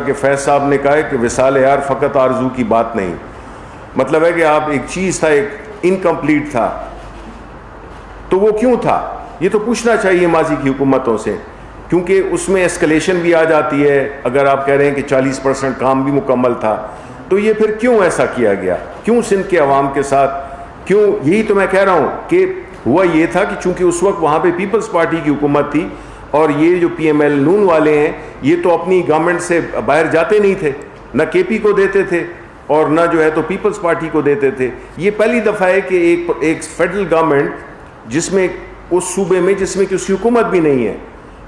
کہ فیض صاحب نے کہا ہے کہ وصال یار فقط آرزو کی بات نہیں، مطلب ہے کہ آپ ایک چیز تھا، ایک انکمپلیٹ تھا، تو وہ کیوں تھا؟ یہ تو پوچھنا چاہیے ماضی کی حکومتوں سے، کیونکہ اس میں اسکلیشن بھی آ جاتی ہے. اگر آپ کہہ رہے ہیں کہ 40% کام بھی مکمل تھا تو یہ پھر کیوں ایسا کیا گیا؟ کیوں سندھ کے عوام کے ساتھ کیوں؟ یہی تو میں کہہ رہا ہوں کہ ہوا یہ تھا کہ چونکہ اس وقت وہاں پہ پیپلز پارٹی کی حکومت تھی، اور یہ جو پی ایم ایل نون والے ہیں یہ تو اپنی گورنمنٹ سے باہر جاتے نہیں تھے، نہ کے پی کو دیتے تھے اور نہ جو ہے تو پیپلز پارٹی کو دیتے تھے. یہ پہلی دفعہ ہے کہ ایک فیڈرل گورنمنٹ جس میں اس صوبے میں جس میں کہ اس کی حکومت بھی نہیں ہے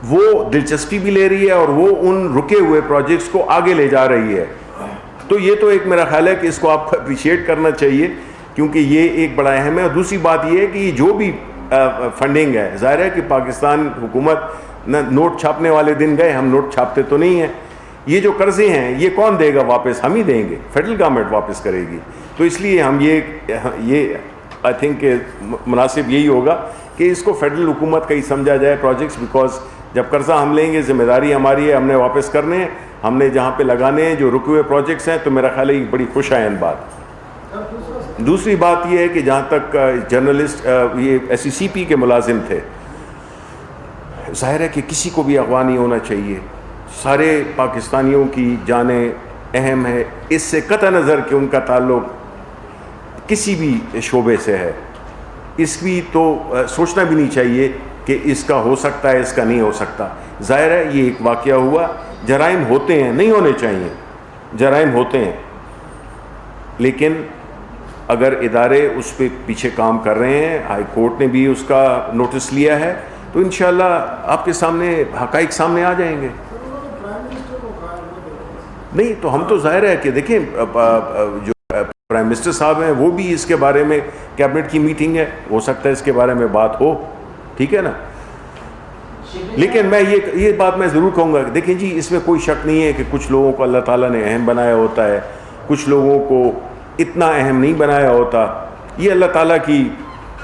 وہ دلچسپی بھی لے رہی ہے اور وہ ان رکے ہوئے پروجیکٹس کو آگے لے جا رہی ہے. تو یہ تو ایک میرا خیال ہے کہ اس کو آپ کو اپریشیٹ کرنا چاہیے، کیونکہ یہ ایک بڑا اہم ہے. اور دوسری بات یہ ہے کہ یہ جو بھی فنڈنگ ہے، ظاہر ہے کہ پاکستان حکومت نہ نوٹ چھاپنے والے دن گئے، ہم نوٹ چھاپتے تو نہیں ہیں. یہ جو قرضے ہیں یہ کون دے گا واپس؟ ہم ہی دیں گے، فیڈرل گورنمنٹ واپس کرے گی. تو اس لیے ہم یہ آئی تھنک کہ مناسب یہی ہوگا کہ اس کو فیڈرل حکومت کا ہی سمجھا جائے پروجیکٹس، بیکاز جب قرضہ ہم لیں گے ذمہ داری ہماری ہے، ہم نے واپس کرنے ہیں، ہم نے جہاں پہ لگانے ہیں جو رکے ہوئے پروجیکٹس ہیں. تو میرا خیال ہے یہ بڑی خوش آئند بات. دوسری بات یہ ہے کہ جہاں تک جرنلسٹ یہ ایس سی پی کے ملازم تھے، ظاہر ہے کہ کسی کو بھی اغوا نہیں ہونا چاہیے. سارے پاکستانیوں کی جانیں اہم ہے، اس سے قطع نظر کہ ان کا تعلق کسی بھی شعبے سے ہے. اس کی تو سوچنا بھی نہیں چاہیے کہ اس کا ہو سکتا ہے، اس کا نہیں ہو سکتا. ظاہر ہے یہ ایک واقعہ ہوا، جرائم ہوتے ہیں، نہیں ہونے چاہیے، جرائم ہوتے ہیں، لیکن اگر ادارے اس پہ پیچھے کام کر رہے ہیں، ہائی کورٹ نے بھی اس کا نوٹس لیا ہے، تو انشاءاللہ آپ کے سامنے حقائق سامنے آ جائیں گے. نہیں تو ہم تو ظاہر ہے کہ دیکھیں جو پرائم منسٹر صاحب ہیں وہ بھی اس کے بارے میں، کیبنٹ کی میٹنگ ہے، ہو سکتا ہے اس کے بارے میں بات ہو، ٹھیک ہے نا. لیکن میں یہ بات میں ضرور کہوں گا کہ دیکھیں جی، اس میں کوئی شک نہیں ہے کہ کچھ لوگوں کو اللہ تعالیٰ نے اہم بنایا ہوتا ہے، کچھ لوگوں کو اتنا اہم نہیں بنایا ہوتا. یہ اللہ تعالیٰ کی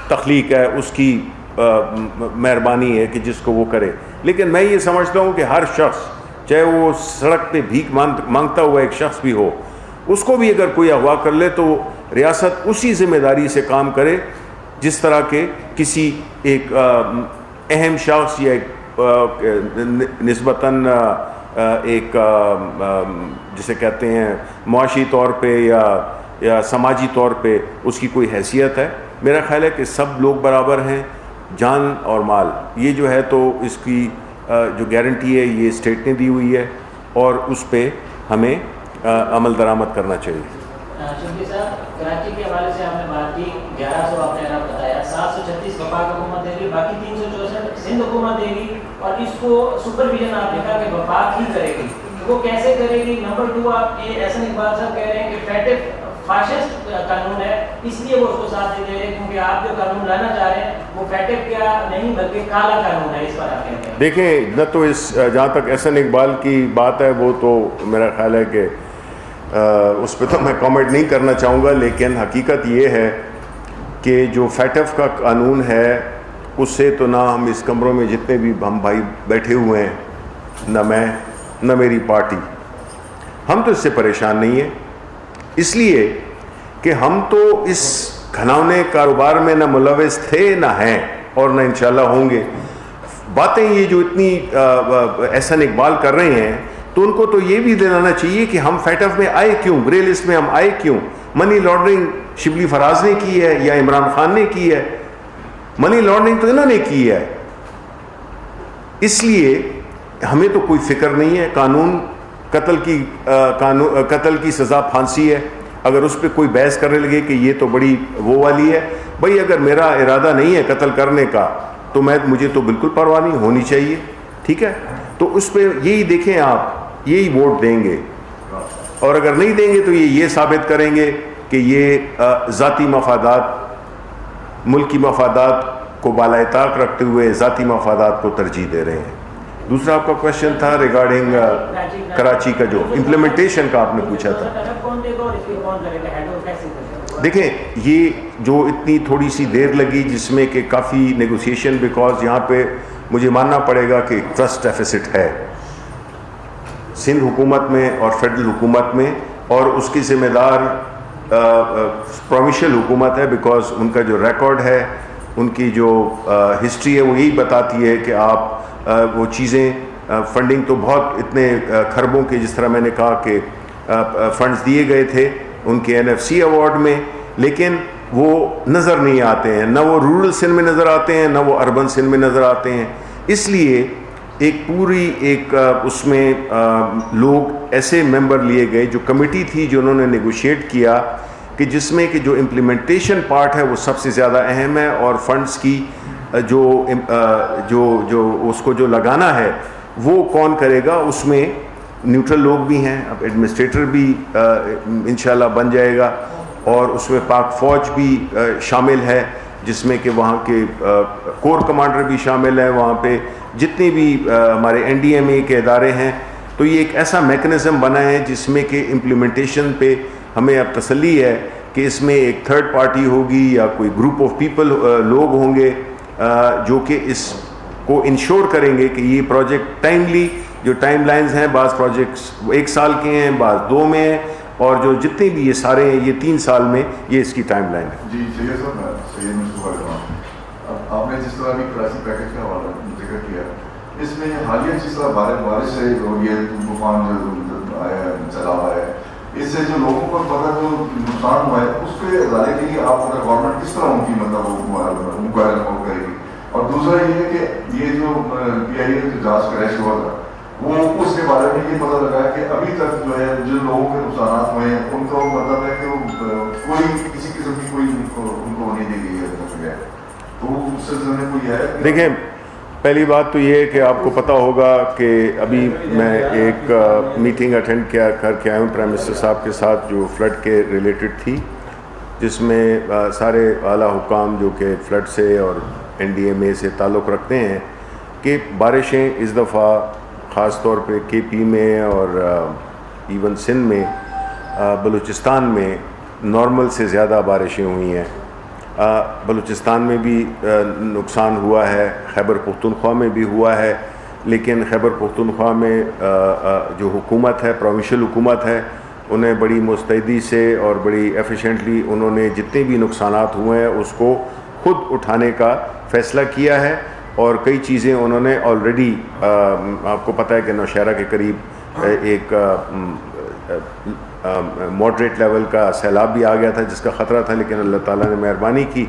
تخلیق ہے، اس کی مہربانی ہے کہ جس کو وہ کرے. لیکن میں یہ سمجھتا ہوں کہ ہر شخص، چاہے وہ سڑک پہ بھیک مانگتا ہوا ایک شخص بھی ہو، اس کو بھی اگر کوئی اغوا کر لے تو ریاست اسی ذمہ داری سے کام کرے جس طرح کے کسی ایک اہم شخص یا ایک نسبتاً ایک جسے کہتے ہیں معاشی طور پہ یا سماجی طور پہ اس کی کوئی حیثیت ہے. میرا خیال ہے کہ سب لوگ برابر ہیں، جان اور مال. یہ جو ہے تو اس کی جو گارنٹی ہے یہ اسٹیٹ نے دی ہوئی ہے اور اس پہ ہمیں عمل درآمد کرنا چاہیے. شفیع صاحب، کراچی کے حوالے سے آپ نے بات کی، 1100 آپ نے بتایا، 736 وفاق حکومت دے گی، باقی 364 سندھ حکومت دے گی، اور اس کو سپرویژن آپ دیکھا کہ وفاق ہی کرے گی. وہ کیسے کرے گی؟ نمبر 2 آپ یہ احسن اقبال صاحب کہہ رہے ہیں کہ فیٹف فاشسٹ قانون ہے، اس لیے وہ اس کو ساتھ نہیں دے رہے، کیونکہ آپ جو قانون لانا چاہ رہے ہیں وہ فیٹف کیا نہیں بلکہ کالا قانون ہے. اس پر آپ کہتے ہیں؟ دیکھیں، نہ تو اس جہاں تک احسن اقبال کی بات ہے وہ تو میرا خیال ہے کہ اس پہ تو میں کامنٹ نہیں کرنا چاہوں گا، لیکن حقیقت یہ ہے کہ جو فیٹف کا قانون ہے اس سے تو نہ ہم اس کمروں میں جتنے بھی ہم بھائی بیٹھے ہوئے ہیں، نہ میں نہ میری پارٹی، ہم تو اس سے پریشان نہیں ہیں، اس لیے کہ ہم تو اس گھناؤنے کاروبار میں نہ ملوث تھے نہ ہیں اور نہ انشاءاللہ ہوں گے. باتیں یہ جو اتنی احسن اقبال کر رہے ہیں تو ان کو تو یہ بھی دلانا چاہیے کہ ہم فیٹف میں آئے کیوں، گرے لسٹ میں ہم آئے کیوں. منی لانڈرنگ شبلی فراز نے کی ہے یا عمران خان نے کی ہے؟ منی لانڈرنگ تو انہوں نے کی ہے. اس لیے ہمیں تو کوئی فکر نہیں ہے. قانون قتل کی سزا پھانسی ہے. اگر اس پہ کوئی بحث کرنے لگے کہ یہ تو بڑی وہ والی ہے، بھئی اگر میرا ارادہ نہیں ہے قتل کرنے کا تو مجھے تو بالکل پرواہ نہیں ہونی چاہیے، ٹھیک ہے. تو اس پہ یہی دیکھیں، آپ یہی ووٹ دیں گے، اور اگر نہیں دیں گے تو یہ ثابت کریں گے کہ یہ ذاتی مفادات، ملکی مفادات کو بالائے طاق رکھتے ہوئے ذاتی مفادات کو ترجیح دے رہے ہیں. دوسرا آپ کا کوشچن تھا ریگارڈنگ کراچی کا جو امپلیمنٹیشن کا آپ نے پوچھا تھا. دیکھیں، یہ جو اتنی تھوڑی سی دیر لگی جس میں کہ کافی نیگوسیشن، بیکاز یہاں پہ مجھے ماننا پڑے گا کہ ٹرسٹ ڈیفیسٹ ہے. سندھ حکومت میں اور فیڈرل حکومت میں، اور اس کی ذمہ دار پروونشل حکومت ہے، بیکاز ان کا جو ریکارڈ ہے، ان کی جو ہسٹری ہے وہ یہی بتاتی ہے کہ آپ وہ چیزیں فنڈنگ تو بہت اتنے کھربوں کے، جس طرح میں نے کہا کہ فنڈز دیے گئے تھے ان کے NFC ایوارڈ میں، لیکن وہ نظر نہیں آتے ہیں، نہ وہ رورل سندھ میں نظر آتے ہیں، نہ وہ اربن سندھ میں نظر آتے ہیں۔ اس لیے ایک اس میں لوگ ایسے ممبر لیے گئے، جو کمیٹی تھی جنہوں نے نیگوشیٹ کیا، کہ جس میں کہ جو امپلیمنٹیشن پارٹ ہے وہ سب سے زیادہ اہم ہے، اور فنڈز کی جو اس کو جو لگانا ہے وہ کون کرے گا، اس میں نیوٹرل لوگ بھی ہیں، اب ایڈمنسٹریٹر بھی انشاءاللہ بن جائے گا، اور اس میں پاک فوج بھی شامل ہے، جس میں کہ وہاں کے کور کمانڈر بھی شامل ہیں، وہاں پہ جتنے بھی ہمارے NDMA کے ادارے ہیں۔ تو یہ ایک ایسا میکنزم بنا ہے جس میں کہ امپلیمنٹیشن پہ ہمیں اب تسلی ہے کہ اس میں ایک تھرڈ پارٹی ہوگی یا کوئی گروپ آف پیپل لوگ ہوں گے جو کہ اس کو انشور کریں گے کہ یہ پروجیکٹ ٹائملی، جو ٹائم لائنز ہیں، بعض پروجیکٹس 1 سال کے ہیں، بعض 2 میں ہیں، اور جو جتنے بھی یہ سارے ہیں یہ 3 سال میں یہ اس کی ٹائم لائن ہے۔ جی سید صاحب، میں سید مصطفیٰ رحمان، اب آپ نے جس طرح بھی کراچی پیکج کا حوالہ ذکر کیا، اس میں حالیہ جس طرح بارش سے اور یہ طوفان جو آیا چلا ہوا ہے، اس سے جو لوگوں کو پتہ جو نقصان ہوا ہے، اس کے ادارے کے لیے آپ اگر گورنمنٹ کس طرح ان کی مطلب کرے گی؟ اور دوسرا یہ ہے کہ یہ جو PIA جو جہاز کریش ہوا تھا، وہ اس کے بارے میں یہ پتہ لگا ہے کہ ابھی تک جو ہے جن لوگوں کے نقصانات ہوئے ہیں ان کو مطلب ہے کہ وہ کوئی کسی قسم کی کوئی ان کو نہیں دی گئی ہے، تو اس سلسلے میں کوئی ہے؟ دیکھیں، پہلی بات تو یہ ہے کہ آپ کو پتہ ہوگا کہ ابھی میں ایک میٹنگ اٹینڈ کر کے آیا ہوں پرائم منسٹر صاحب کے ساتھ، جو فلڈ کے ریلیٹڈ تھی، جس میں سارے اعلیٰ حکام جو کہ فلڈ سے اور NDMA سے تعلق رکھتے ہیں، کہ بارشیں اس دفعہ خاص طور پہ KP میں اور ایون سندھ میں، بلوچستان میں نارمل سے زیادہ بارشیں ہوئی ہیں۔ بلوچستان میں بھی نقصان ہوا ہے، خیبر پختونخوا میں بھی ہوا ہے، لیکن خیبر پختونخوا میں جو حکومت ہے، پروونشل حکومت ہے، انہیں بڑی مستعدی سے اور بڑی ایفیشینٹلی انہوں نے جتنے بھی نقصانات ہوئے ہیں اس کو خود اٹھانے کا فیصلہ کیا ہے، اور کئی چیزیں انہوں نے آلریڈی، آپ کو پتہ ہے کہ نوشہرہ کے قریب ایک ماڈریٹ لیول کا سیلاب بھی آ گیا تھا جس کا خطرہ تھا، لیکن اللہ تعالیٰ نے مہربانی کی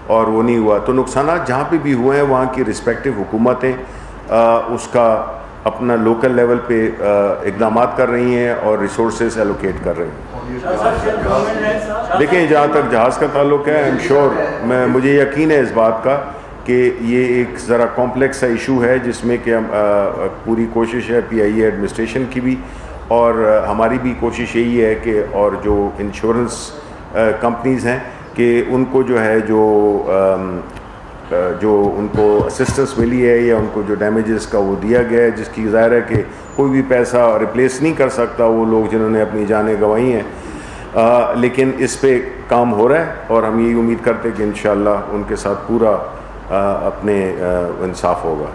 اور وہ نہیں ہوا۔ تو نقصانات جہاں پہ بھی ہوئے ہیں وہاں کی رسپیکٹو حکومتیں اس کا اپنا لوکل لیول پہ اقدامات کر رہی ہیں اور ریسورسز ایلوکیٹ کر رہی ہیں۔ دیکھیں، جہاں تک جہاز کا تعلق ہے، ایم شور، مجھے یقین ہے اس بات کا کہ یہ ایک ذرا کمپلیکس سا ایشو ہے، جس میں کہ پوری کوشش ہے PIA ایڈمنسٹریشن کی بھی، اور ہماری بھی کوشش یہی ہے کہ اور جو انشورنس کمپنیز ہیں کہ ان کو جو ہے جو ان کو اسسٹنس ملی ہے یا ان کو جو ڈیمیجز کا وہ دیا گیا ہے، جس کی ظاہر ہے کہ کوئی بھی پیسہ ریپلیس نہیں کر سکتا وہ لوگ جنہوں نے اپنی جانیں گنوائی ہیں، لیکن اس پہ کام ہو رہا ہے، اور ہم یہی امید کرتے ہیں کہ انشاءاللہ ان کے ساتھ پورا اپنے انصاف ہوگا۔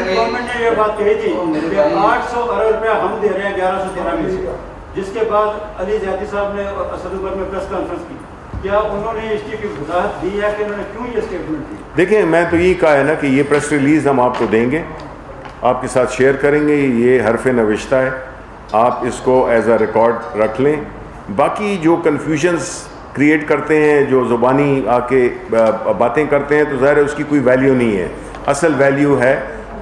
گورنمنٹ نے یہ بات کہی تھی کہ 800 ارب روپیہ ہم دے رہے ہیں 1113 میں سے، جس کے بعد علی زیادی صاحب نے اسد عمر میں پریس کانفرنس کی، کیا انہوں نے اس کی وضاحت دی ہے کہ انہوں نے کیوں یہ اسٹیٹمنٹ دی؟ دیکھیں، میں تو یہی کہا ہے نا کہ یہ پریس ریلیز ہم آپ کو دیں گے، آپ کے ساتھ شیئر کریں گے، یہ حرف نوشتہ ہے، آپ اس کو ایز اے ریکارڈ رکھ لیں۔ باقی جو کنفیوژنس کریٹ کرتے ہیں، جو زبانی آ کے باتیں کرتے ہیں، تو ظاہر ہے اس کی کوئی ویلیو نہیں ہے۔ اصل ویلیو ہے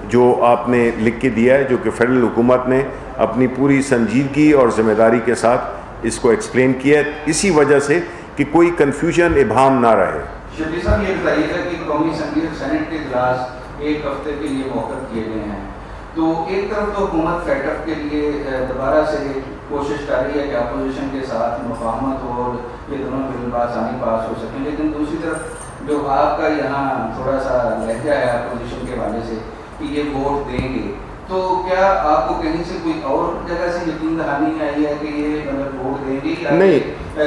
جو آپ نے لکھ کے دیا ہے، جو کہ فیڈرل حکومت نے اپنی پوری سنجیدگی اور ذمہ داری کے ساتھ اس کو ایکسپلین کیا ہے، اسی وجہ سے کہ کوئی کنفیوژن ابہام نہ رہے۔ شبیر صاحب، یہ بتائیے گا کہ قومی اسمبلی اور سینٹ کے اجلاس 1 ہفتے کے لیے موقف کیے گئے ہیں، تو ایک طرف تو حکومت سیٹ اپ کے لیے دوبارہ سے کوشش کر رہی ہے کہ اپوزیشن کے ساتھ مفاہمت ہو اور یہ دونوں بل بآسانی پاس ہو سکیں، لیکن دوسری طرف جو آپ کا یہاں تھوڑا سا لہجہ ہے اپوزیشن کے حوالے سے کہ یہ ووٹ دیں گے، تو کیا آپ کو کہیں سے کوئی اور جگہ سے یقین دہانی آئی ہے کہ یہ مطلب ووٹ دیں گے، یا نہیں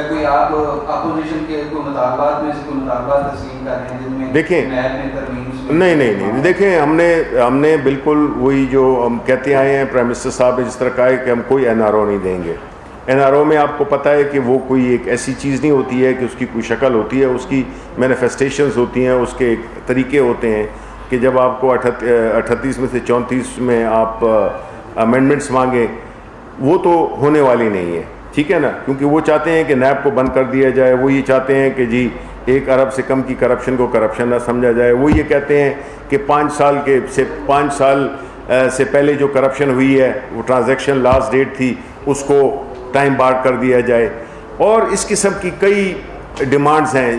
کوئی آپ اپوزیشن کے کوئی مطالبات میں سے کوئی مطالبات تسلیم کر رہے ہیں جن میں دیکھیں نیب میں ترمیم نہیں دیکھیں ہم نے بالکل وہی جو ہم کہتے آئے ہیں پرائم منسٹر صاحب نے جس طرح کہا ہے کہ ہم کوئی NRO نہیں دیں گے. NRO میں آپ کو پتہ ہے کہ وہ کوئی ایک ایسی چیز نہیں ہوتی ہے کہ اس کی کوئی شکل ہوتی ہے, اس کی مینیفیسٹیشنز ہوتی ہیں, اس کے ایک طریقے ہوتے ہیں کہ جب آپ کو 38 میں سے 34 میں آپ امینڈمنٹس مانگیں, وہ تو ہونے والی نہیں ہے, ٹھیک ہے نا, کیونکہ وہ چاہتے ہیں کہ نیب کو بند کر دیا جائے, وہ یہ چاہتے ہیں کہ جی 1 ارب سے کم کی کرپشن کو کرپشن نہ سمجھا جائے, وہ یہ کہتے ہیں کہ 5 سال سے پہلے جو کرپشن ہوئی ہے وہ ٹرانزیکشن لاسٹ ڈیٹ تھی اس کو ٹائم بار کر دیا جائے, اور اس قسم کی کئی ڈیمانڈز ہیں.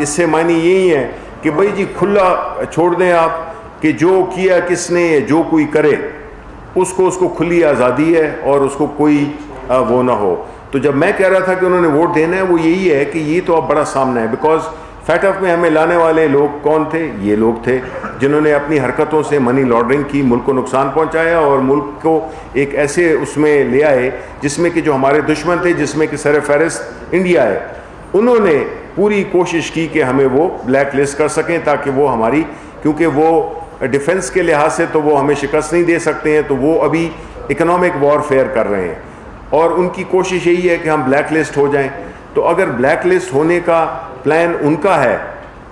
اس سے معنی یہی ہے کہ بھائی جی کھلا چھوڑ دیں آپ کہ جو کیا کس نے, جو کوئی کرے اس کو کھلی آزادی ہے اور اس کو کوئی وہ نہ ہو. تو جب میں کہہ رہا تھا کہ انہوں نے ووٹ دینا ہے, وہ یہی ہے کہ یہ تو اب بڑا سامنا ہے, بیکاز فیٹ آف میں ہمیں لانے والے لوگ کون تھے؟ یہ لوگ تھے جنہوں نے اپنی حرکتوں سے منی لانڈرنگ کی, ملک کو نقصان پہنچایا اور ملک کو ایک ایسے اس میں لے آئے جس میں کہ جو ہمارے دشمن تھے, جس میں کہ سر فہرست انڈیا ہے, انہوں نے پوری کوشش کی کہ ہمیں وہ بلیک لسٹ کر سکیں تاکہ وہ ہماری, کیونکہ وہ ڈیفنس کے لحاظ سے تو وہ ہمیں شکست نہیں دے سکتے ہیں, تو وہ ابھی اکنامک وارفیئر کر رہے ہیں اور ان کی کوشش یہی ہے کہ ہم بلیک لسٹ ہو جائیں. تو اگر بلیک لسٹ ہونے کا پلان ان کا ہے,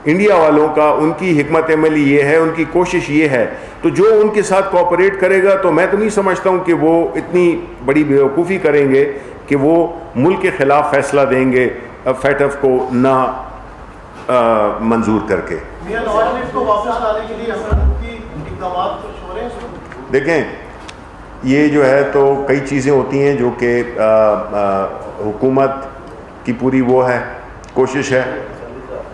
انڈیا والوں کا, ان کی حکمت عملی یہ ہے, ان کی کوشش یہ ہے, تو جو ان کے ساتھ کوآپریٹ کرے گا, تو میں تو نہیں سمجھتا ہوں کہ وہ اتنی بڑی بیوقوفی کریں گے کہ وہ ملک کے خلاف فیصلہ دیں گے فیٹ ایف کو نہ منظور کر کے. دیکھیں یہ جو ہے تو کئی چیزیں ہوتی ہیں جو کہ حکومت کی پوری وہ ہے, کوشش ہے.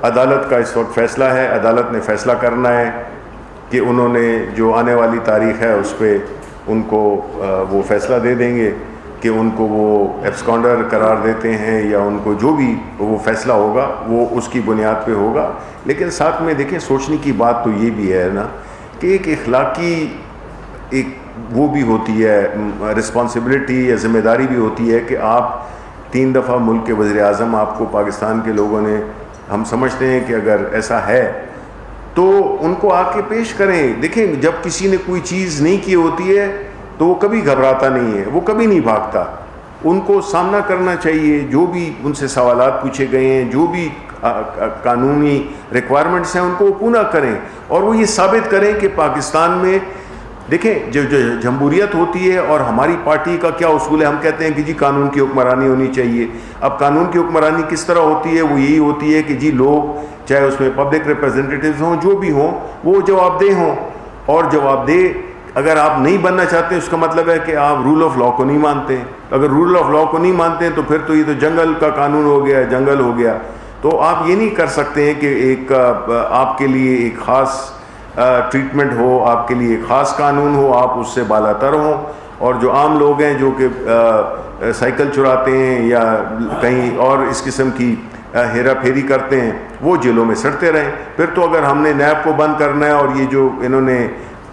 عدالت کا اس وقت فیصلہ ہے, عدالت نے فیصلہ کرنا ہے کہ انہوں نے جو آنے والی تاریخ ہے اس پہ ان کو وہ فیصلہ دے دیں گے کہ ان کو وہ ایبسکانڈر قرار دیتے ہیں یا ان کو جو بھی وہ فیصلہ ہوگا وہ اس کی بنیاد پہ ہوگا. لیکن ساتھ میں دیکھیں سوچنے کی بات تو یہ بھی ہے نا کہ ایک اخلاقی ایک وہ بھی ہوتی ہے, رسپانسبلٹی یا ذمہ داری بھی ہوتی ہے کہ آپ 3 دفعہ ملک کے وزیر اعظم آپ کو پاکستان کے لوگوں نے, ہم سمجھتے ہیں کہ اگر ایسا ہے تو ان کو آ کے پیش کریں. دیکھیں جب کسی نے کوئی چیز نہیں کی ہوتی ہے تو وہ کبھی گھبراتا نہیں ہے, وہ کبھی نہیں بھاگتا, ان کو سامنا کرنا چاہیے. جو بھی ان سے سوالات پوچھے گئے ہیں, جو بھی قانونی ریکوائرمنٹس ہیں ان کو وہ پورا کریں, اور وہ یہ ثابت کریں کہ پاکستان میں دیکھیں جو جمہوریت ہوتی ہے اور ہماری پارٹی کا کیا اصول ہے, ہم کہتے ہیں کہ جی قانون کی حکمرانی ہونی چاہیے. اب قانون کی حکمرانی کس طرح ہوتی ہے؟ وہ یہی ہوتی ہے کہ جی لوگ چاہے اس میں پبلک ریپرزنٹیٹیوز ہوں, جو بھی ہوں, وہ جواب دہ ہوں, اور جواب دہ اگر آپ نہیں بننا چاہتے اس کا مطلب ہے کہ آپ رول آف لا کو نہیں مانتے. اگر رول آف لا کو نہیں مانتے ہیں تو پھر تو یہ تو جنگل کا قانون ہو گیا, جنگل ہو گیا. تو آپ یہ نہیں کر سکتے ہیں کہ ایک آپ کے لیے ایک خاص ٹریٹمنٹ ہو, آپ کے لیے ایک خاص قانون ہو, آپ اس سے بالا تر ہوں, اور جو عام لوگ ہیں جو کہ سائیکل چراتے ہیں یا کہیں اور اس قسم کی ہیرا پھیری کرتے ہیں وہ جیلوں میں سڑتے رہیں. پھر تو اگر ہم نے نیب کو بند کرنا ہے اور یہ جو انہوں نے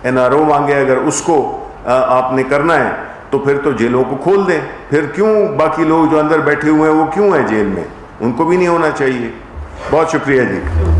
NRO مانگے اگر اس کو آپ نے کرنا ہے تو پھر تو جیلوں کو کھول دیں. پھر کیوں باقی لوگ جو اندر بیٹھے ہوئے ہیں وہ کیوں ہیں جیل میں؟ ان کو بھی نہیں ہونا چاہیے. بہت شکریہ جی.